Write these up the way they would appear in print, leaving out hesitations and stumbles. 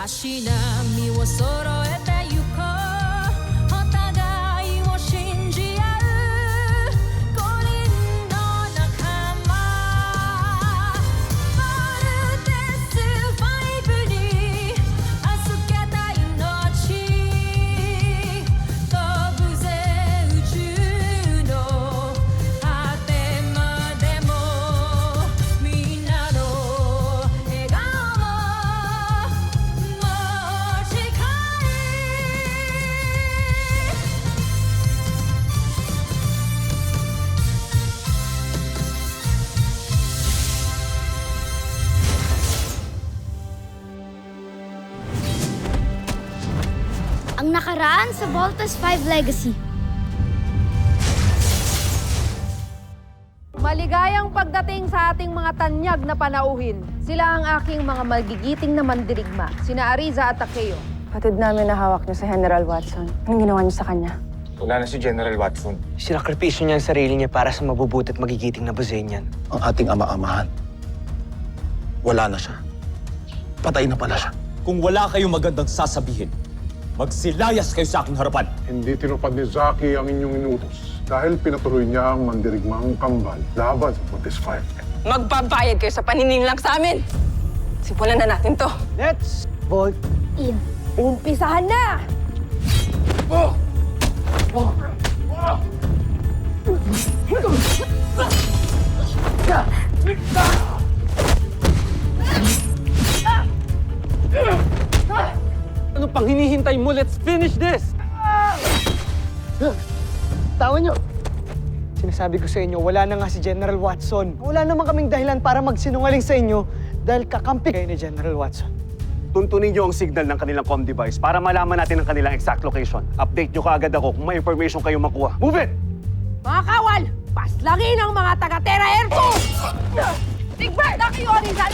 足並みを揃えてゆこうお互いを信じ合う五人の仲間まるでスファイブに預けた命飛ぶぜ宇宙の果てまでもみんなの笑顔ももう近いAng nakaraan sa Voltas 5 Legacy. Maligayang pagdating sa ating mga tanyag na panauhin. Sila ang aking mga magigiting na mandirigma, sina Ariza at Takeo. Patid namin na hawak niyo sa General Watson. Anong ginawa niyo sa kanya? Wala na si General Watson. Sinakripisyo niya ang sarili niya para sa mabubuti at magigiting na Buzenian. Ang ating ama-amahan. Wala na siya. Patay na pala siya. Kung wala kayong magandang sasabihin, magsilayas kayo sa aking harapan. Hindi tinupad ni Zaki ang inyong inutos dahil pinatuloy niya ang mandirigmang kambal laban sa Voltes 5. Magbabayad kayo sa panininlang sa amin! Simulan na natin to. Let's vote. In. Umpisahan na! Ano pang hinihintay mo? Let's finish this! Tawa niyo. Sinasabi ko sa inyo, wala na nga si General Watson. Wala naman kaming dahilan para magsinungaling sa inyo dahil kakampi kayo ni General Watson. Tuntunin niyo ang signal ng kanilang comm device para malaman natin ang kanilang exact location. Update niyo kaagad ako kung may information kayong makuha. Move it! Mga kawal, paslangin ang mga taga-Terra Air 2! Big Bird, kayo, Ariza!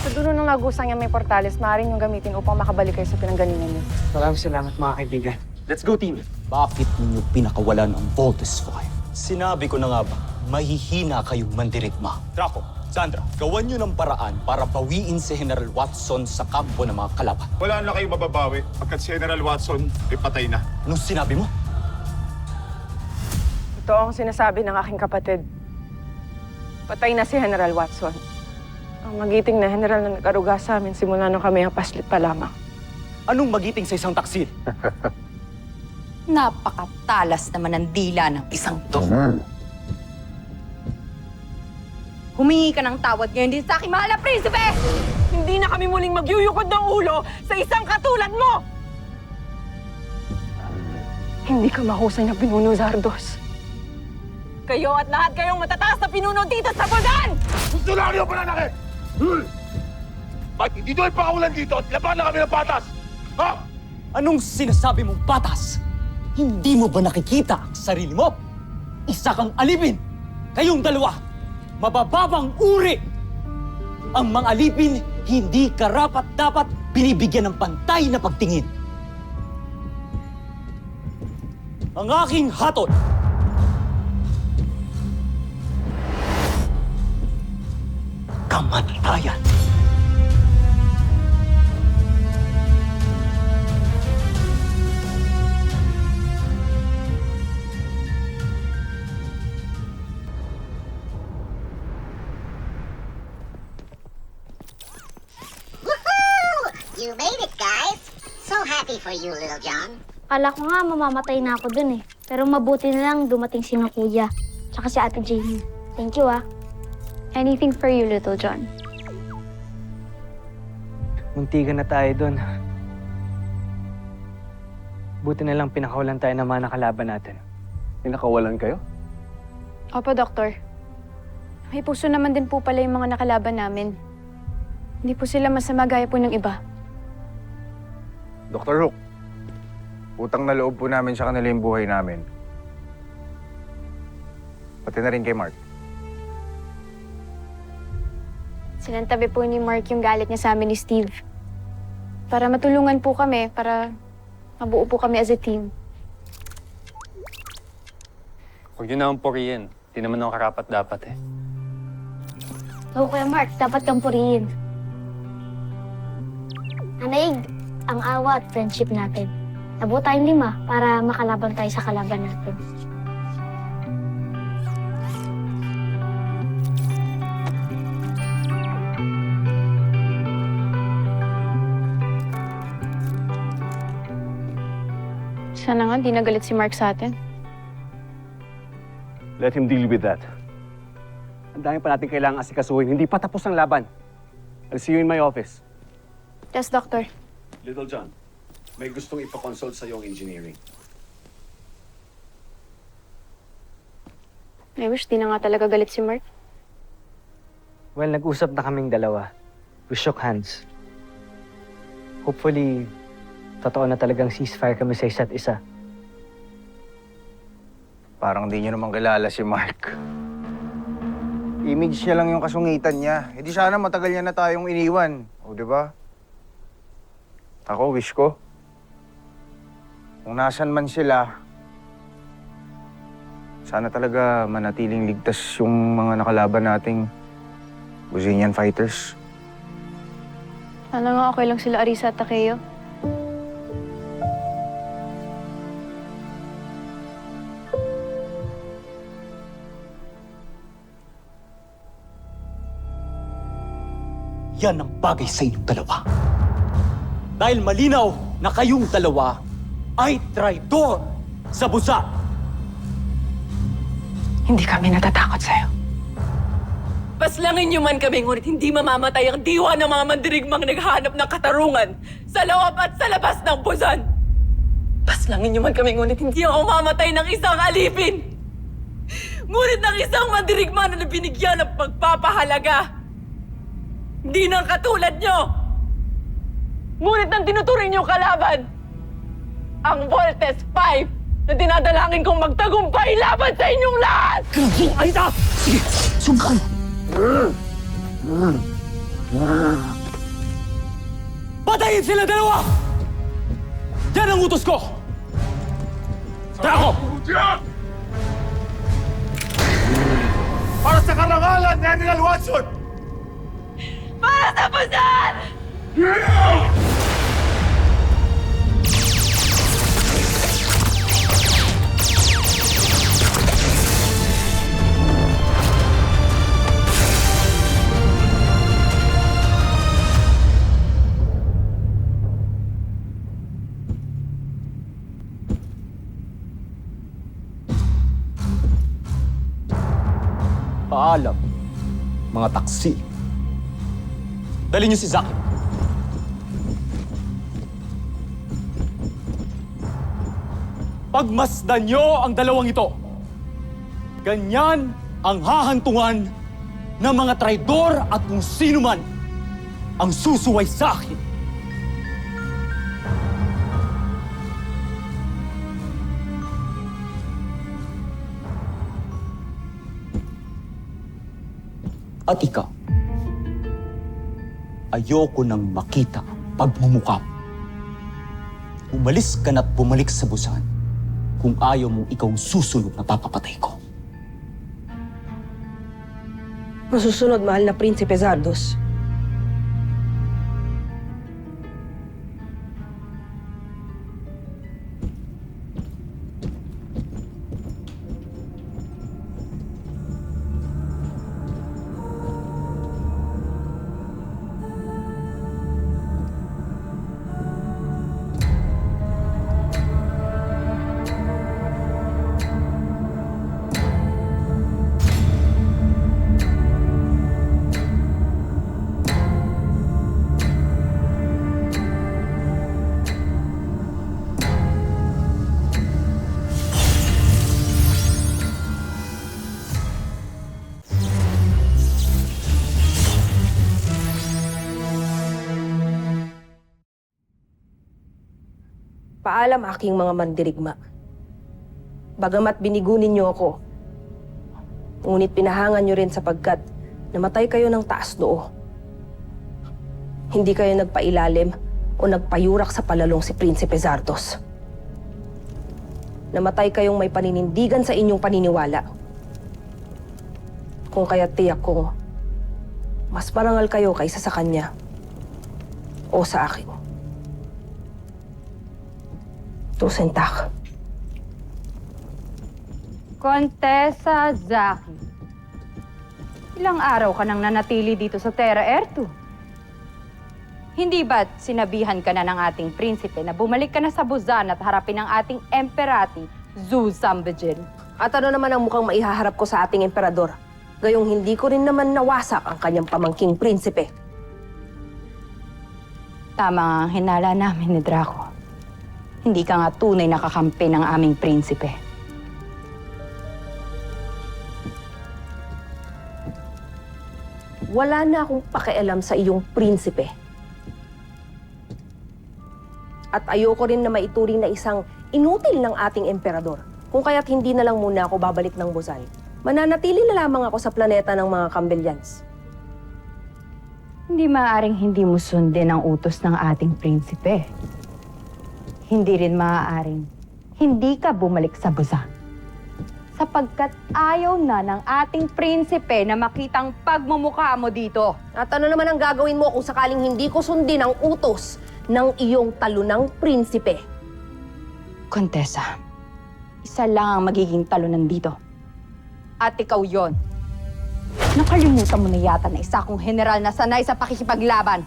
Sa dulo ng lagusang niya may portales, maaaring yung gamitin upang makabalik kayo sa pinanggalingan niyo. Maraming salamat mga kaibigan. Let's go, team! Bakit ninyo pinakawalan ang Voltes 5? Sinabi ko na nga ba, mahihina kayong mandirigma. Draco, Sandra, gawan nyo ng paraan para bawiin si General Watson sa kampo ng mga kalaban. Wala na kayong mababawi pagkat si General Watson ay patay na. Anong sinabi mo? Ito ang sinasabi ng aking kapatid. Patay na si General Watson. Ang magiting na general na nag-aruga sa amin simula nung kami ang paslit pa lamang. Anong magiting sa isang taksil? Napakatalas naman ang dila ng isang to. Humingi ka ng tawad ngayon din sa aking mahal na prinsipe! Hindi na kami muling magyuyukod ng ulo sa isang katulad mo! Hindi ka mahusay na pinuno, Zardos. Kayo at lahat kayong matataas na pinuno dito sa Bulgan! Gusto lang niyo pananakit! Ba't hindi doon pakawalan dito at laban na kami ng patas? Ha? Anong sinasabi mong patas? Hindi mo ba nakikita ang sarili mo? Isa kang alipin! Kayong dalawa, mabababang uri! Ang mga alipin, hindi karapat-dapat binibigyan ng pantay na pagtingin. Ang aking hatol, kamatayan. You made it, guys! So happy for you, Little John. Kala ko nga mamamatay na ako dun eh. Pero mabuti na lang dumating si Kuya. Tsaka si Ate Jamie. Thank you ah. Anything for you, Little John. Muntikan na tayo doon. Buti na lang pinakawalan tayo ng mga nakalaban natin. Pinakawalan kayo? Opo, Doktor. May puso naman din po pala yung mga nakalaban namin. Hindi po sila masama gaya po ng iba. Dr. Hook, utang na loob po namin sa kanila yung buhay namin. Pati na rin kay Mark. Sinantabi po ni Mark yung galit niya sa amin ni Steve. Para matulungan po kami, para mabuo po kami as a team. Huwag yun naman purihin. Di naman ako karapat-dapat eh. Oo, Kuya Mark, dapat kang purihin. Nanaig ang awa at friendship natin. Nabuo tayong 5 para makalaban tayo sa kalaban natin. Sana nga, di nagalit si Mark sa atin. Let him deal with that. Ang dami pa natin kailangang asikasuhin. Hindi pa tapos ang laban. I'll see you in my office. Yes, Doctor. Little John, may gustong ipakonsult sa iyong engineering. I wish di na nga talaga galit si Mark. Well, nag-usap na kaming dalawa. We shook hands. Hopefully, totoo na talagang ceasefire kami sa isa't isa. Parang di niyo naman kilala si Mark. Image niya lang yung kasungitan niya. E di sana matagal niya na tayong iniwan. O, di ba? Ako, wish ko. Kung nasan man sila, sana talaga manatiling ligtas yung mga nakalaban nating Brazilian fighters. Sana nga okay lang sila Arisa at Takeo. Yan ang bagay sa inyong dalawa. Dahil malinaw na kayong dalawa ay traidor sa busa. Hindi kami natatakot sa'yo. Paslangin niyo man kami, ngunit hindi mamamatay ang diwa ng mga mandirigmang naghahanap ng katarungan sa loob at sa labas ng Busan. Paslangin niyo man kami, ngunit hindi ako mamatay ng isang alipin. Ngunit ng isang mandirigma na binigyan ng pagpapahalaga. Hindi nang katulad niyo. Ngunit nang tinuturing niyo kalaban, ang Voltes 5 na dinadalangin kong magtagumpay laban sa inyong lahat! Aida! Sige, sungkan! Patayin sila dalawa! Yan ang utos ko! Tara ko! Para sa karangalan ni General Watson! Para sa Busan! Paalam, mga taksi. Dali niyo si Zaki. Pagmasdan niyo ang dalawang ito. Ganyan ang hahantungan ng mga traidor at kung sino man ang susuway sa akin. At ikaw, ayoko nang makita pagmumukha mo. Umalis ka na't bumalik sa Busan kung ayaw mong ikaw susunod na papapatay ko. Masusunod, mahal na Prinsipe Zardos. Paalam aking mga mandirigma. Bagamat binigunin niyo ako, ngunit pinahangan niyo rin sapagkat namatay kayo ng taas noo. Hindi kayo nagpailalim o nagpayurak sa palalong si Prinsipe Zardos. Namatay kayong may paninindigan sa inyong paniniwala. Kung kaya't tiyak kong mas marangal kayo kaysa sa kanya o sa akin. Tusentak. Contessa Zaki. Ilang araw ka nang nanatili dito sa Terra Ertu? Hindi ba't sinabihan ka na ng ating prinsipe na bumalik ka na sa Buzan at harapin ang ating emperati, Zhu Zambijin? At ano naman ang mukhang maihaharap ko sa ating emperador? Gayong hindi ko rin naman nawasak ang kanyang pamangking prinsipe. Tama ang hinala namin ni Draco. Hindi ka nga tunay na kakampi ng aming prinsipe. Wala na akong pakialam sa iyong prinsipe. At ayoko rin na maituring na isang inutil ng ating emperador. Kung kaya't hindi na lang muna ako babalik ng Buzan. Mananatili na lamang ako sa planeta ng mga Cambelians. Hindi maaaring hindi mo sundin ang utos ng ating prinsipe. Hindi rin maaaring hindi ka bumalik sa Buzan. Sapagkat ayaw na ng ating prinsipe na makitang pagmumukha mo dito. At ano naman ang gagawin mo kung sakaling hindi ko sundin ang utos ng iyong talunang prinsipe? Contessa, isa lang ang magiging talunan dito. At ikaw yon. Nakalimutan mo na yata na isa kong general na sanay sa pakikipaglaban.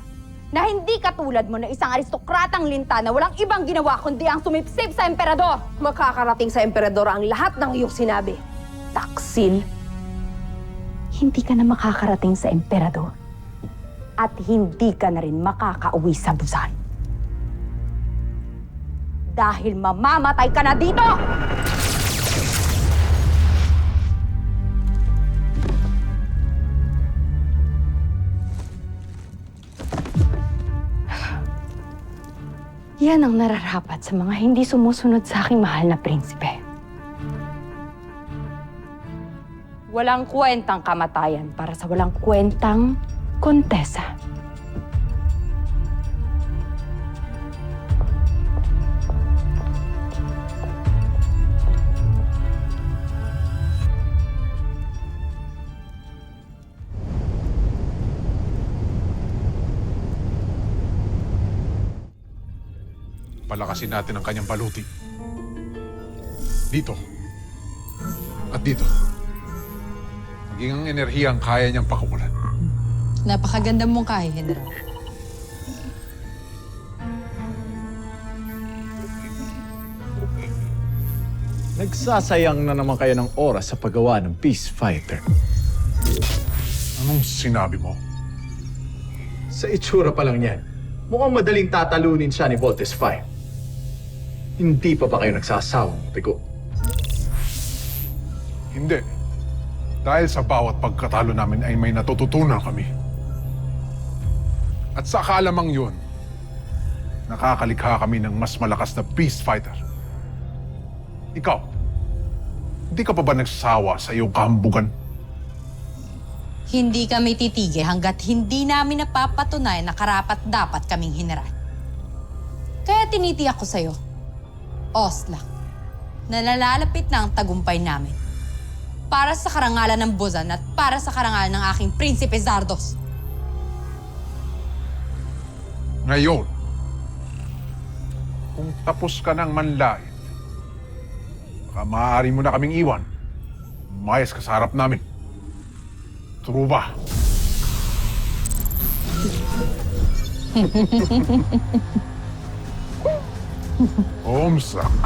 Na hindi katulad mo na isang aristokratang linta na walang ibang ginawa kundi ang sumipsip sa emperador. Makakarating sa emperador ang lahat ng iyong sinabi. Taksil. Hindi ka na makakarating sa emperador. At hindi ka na rin makakauwi sa Buzan. Dahil mamamatay ka na dito! Yan ang nararapat sa mga hindi sumusunod sa aking mahal na prinsipe. Walang kwentang kamatayan para sa walang kwentang kontesa. Palakasin natin ang kanyang baluti. Dito. At dito. Maging ang enerhiya ang kaya niyang pakawalan. Napakaganda mong kaya, General. Nagsasayang na naman kayo ng oras sa paggawa ng Peace Fighter. Anong sinabi mo? Sa itsura pa lang yan, mukhang madaling tatalunin siya ni Voltes 5. Hindi pa ba kayo nagsasawang tigo? Hindi. Dahil sa bawat pagkatalo namin ay may natututunan kami. At sa kaalamang yun, nakakalikha kami ng mas malakas na Beast Fighter. Ikaw, hindi ka pa ba nagsasawa sa iyong kahambugan? Hindi kami titigil hanggat hindi namin napapatunayan na karapat-dapat kaming general. Kaya tinitiyak ko sa'yo, Osla, na nalalapit na ang tagumpay namin. Para sa karangalan ng Buzan at para sa karangalan ng aking Prinsipe Zardos. Ngayon, kung tapos ka ng manlait, baka maaari mo na kaming iwan. Umayos ka sa harap namin. True ba? Omsak.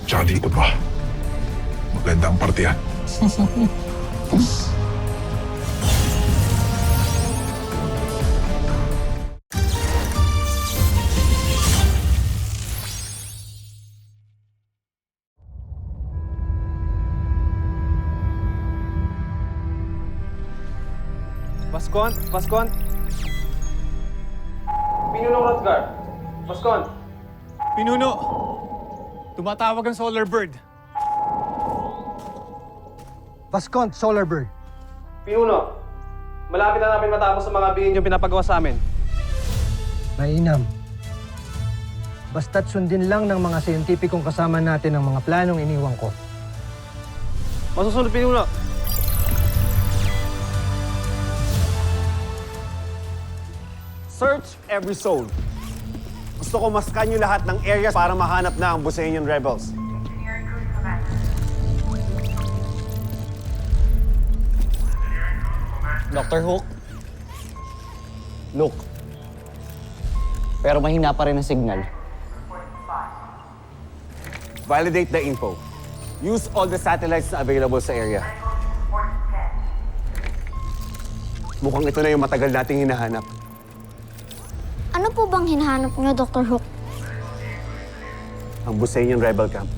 Tsaka dito pa. Maganda ang partiyan. Vascon? Pinuno Rothgar. Vascon. Pinuno! Tumatawag ang Solar Bird. Vascon, Solar Bird. Pinuno. Malapit na namin matapos sa mga bihin yung pinapagawa sa amin. Mainam. Basta't sundin lang ng mga siyentipikong kasama natin ang mga planong iniwan ko. Masusunod, Pinuno. Search every zone. Gusto ko maskan nyo lahat ng areas para mahanap na ang Buseñan rebels. Dr. Hook? Look. Pero mahina pa rin ang signal. Validate the info. Use all the satellites na available sa area. Mukhang ito na yung matagal nating hinahanap. Ano po bang hinahanap niyo, Dr. Hook? Ang Buseñan rebel camp.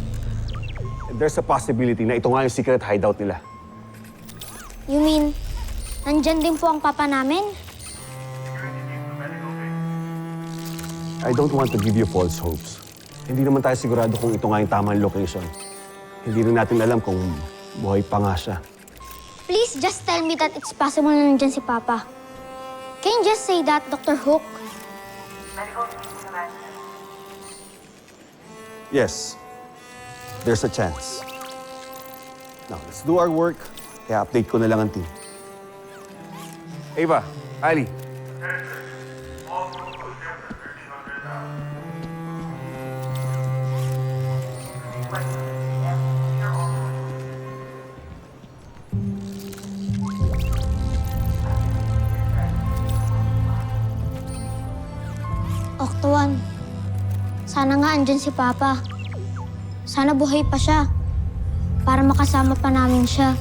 And there's a possibility na ito nga yung secret hideout nila. You mean, nandyan din po ang papa namin? I don't want to give you false hopes. Hindi naman tayo sigurado kung ito nga yung tamang location. Hindi rin natin alam kung buhay pa nga siya. Please just tell me that it's possible na nandyan si Papa. Can you just say that, Dr. Hook? Yes, there's a chance. Now, let's do our work. Kaya update ko na lang ang team. Ava, Ali. Octuan, sana nga andyan si Papa. Sana buhay pa siya para makasama pa namin siya.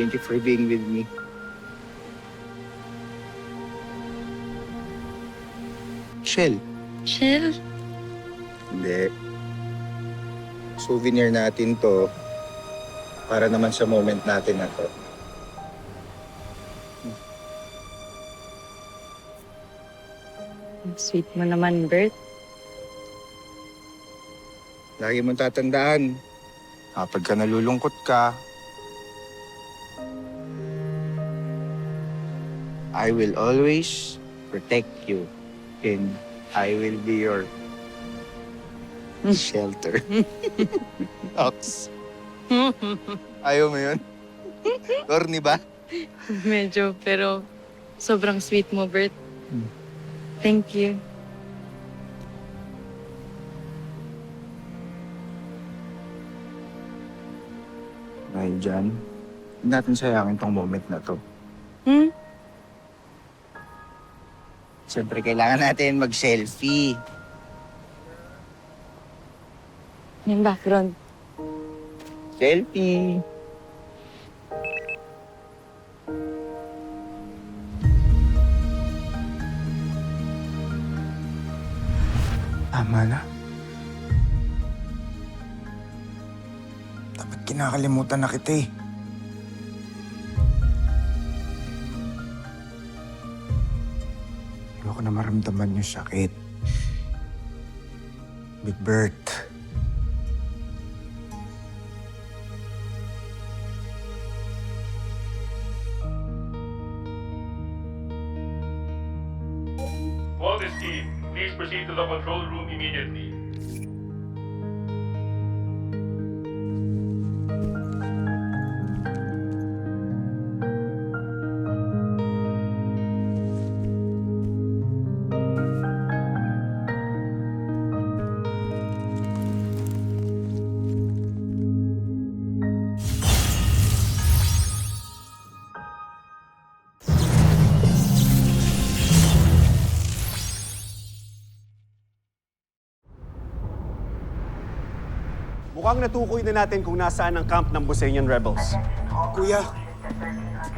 Thank you for being with me. Shell. Shell? Hindi. Souvenir natin to para naman sa moment natin na to. Sweet mo naman, Bert. Lagi mong tatandaan, kapag ka nalulungkot ka, I will always protect you and I will be your shelter. Ox. Ayaw mo yun? Corny ba? Medyo, pero sobrang sweet mo, Bert. Thank you. Dahil dyan, huwag natin sayangin tong moment na to. Siyempre, kailangan natin mag-selfie. Yung background. Selfie! Tama na. Dapat kinakalimutan na kita eh. Ayoko na maramdaman yung sakit. Big Bert. Voltes team, please proceed to the control room immediately. Mukhang natukoy na natin kung nasaan ang camp ng Bosenian rebels. Kuya,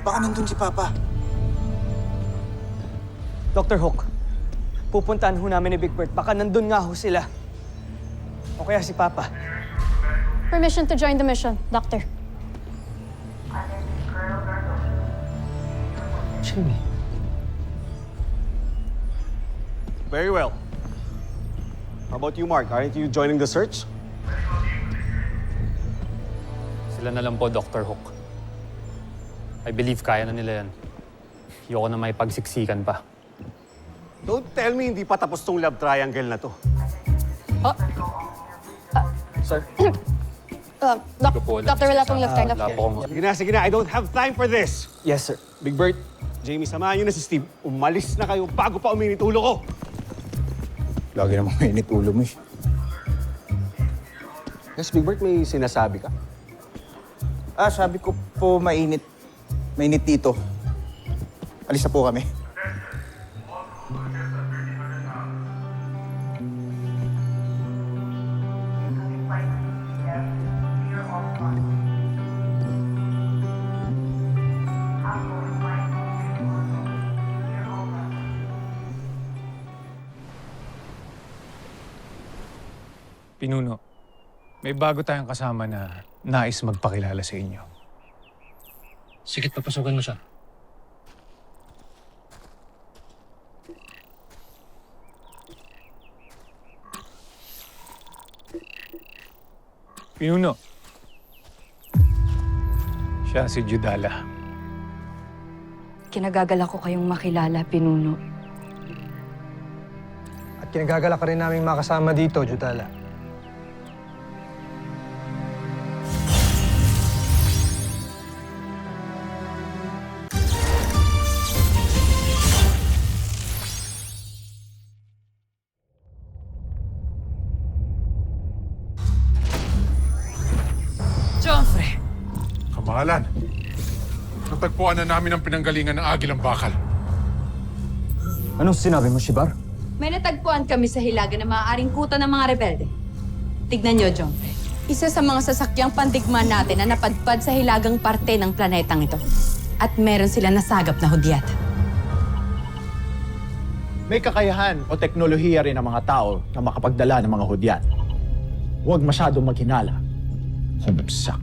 baka nandun si Papa. Dr. Hook, pupuntahan ho namin ni Big Bird. Baka nandun nga ho sila. O kaya si Papa. Permission to join the mission, Doctor. Jimmy. Very well. How about you, Mark? Aren't you joining the search? Sila na lang po, Dr. Hook. I believe kaya na nila yan. Ayoko na may pagsiksikan pa. Don't tell me hindi pa tapos tong love triangle na to. Sir? Doctor, wala pong love triangle. Sige na. I don't have time for this. Yes, sir. Big Bird, Jamie, samahan niyo na si Steve. Umalis na kayo bago pa uminit ulo ko. Lagi namang mainit ulo mo eh. Yes, Big Bird, may sinasabi ka? Sabi ko po mainit. Mainit dito. Alis na po kami. Pinuno, may bago tayong kasama na nais magpakilala sa inyo. Sige, papasukan mo siya. Pinuno, siya si Judala. Kinagagala ko kayong makilala, Pinuno. At kinagagala ka rin namin makasama dito, Judala. Joffrey! Kamahalan, natagpuan na namin ang pinanggalingan ng Agilang Bakal. Anong sinabi mo, Shibar? May natagpuan kami sa Hilaga na maaaring kuta ng mga rebelde. Tignan niyo, Joffrey. Isa sa mga sasakyang pandigma natin na napadpad sa hilagang parte ng planetang ito. At meron sila nasagap na hudyat. May kakayahan o teknolohiya rin ang mga tao na makapagdala ng mga hudyat. Huwag masyadong maghinala. Humagsak.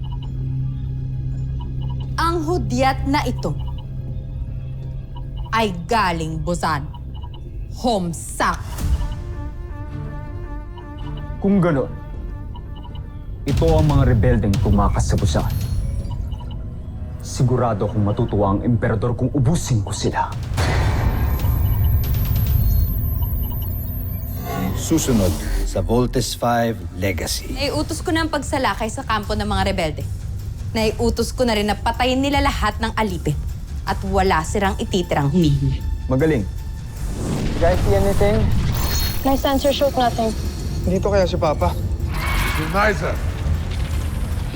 Ang hudyat na ito ay galing Busan. Homsak. Kung gano'n, ito ang mga rebeldeng tumakas sa Busan. Sigurado kung matutuwa ang emperador kung ubusin ko sila. Susunod sa Voltes 5 Legacy. Naiutos ko na ang pagsalakay sa kampo ng mga rebelde. Naiutos ko na rin na patayin nila lahat ng alipin. At wala silang ititirang humihingi. Magaling. Guys, see anything? Nice answer, shoot nothing. Dito kaya si Papa? Unizer,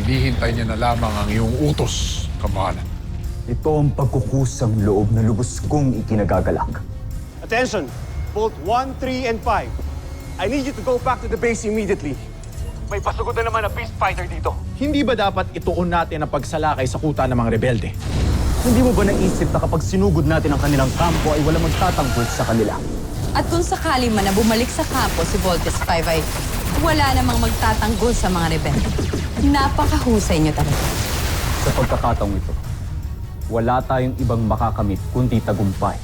hinihintay niya na lamang ang iyong utos, Kamahalan. Ito ang pagkukusang loob na lubos kong ikinagagalak. Attention! Bolt 1, 3, and 5. I need you to go back to the base immediately. May pasugod na naman na beast fighter dito. Hindi ba dapat ituon natin ang pagsalakay sa kuta ng mga rebelde? Hindi mo ba naisip na kapag sinugod natin ang kanilang kampo ay wala magtatanggol sa kanila? At kung sakali man na bumalik sa kampo si Voltes 5 ay wala namang magtatanggol sa mga rebelde. Napakahusay niyo talaga. Sa pagkakataong ito, wala tayong ibang makakamit kundi tagumpay.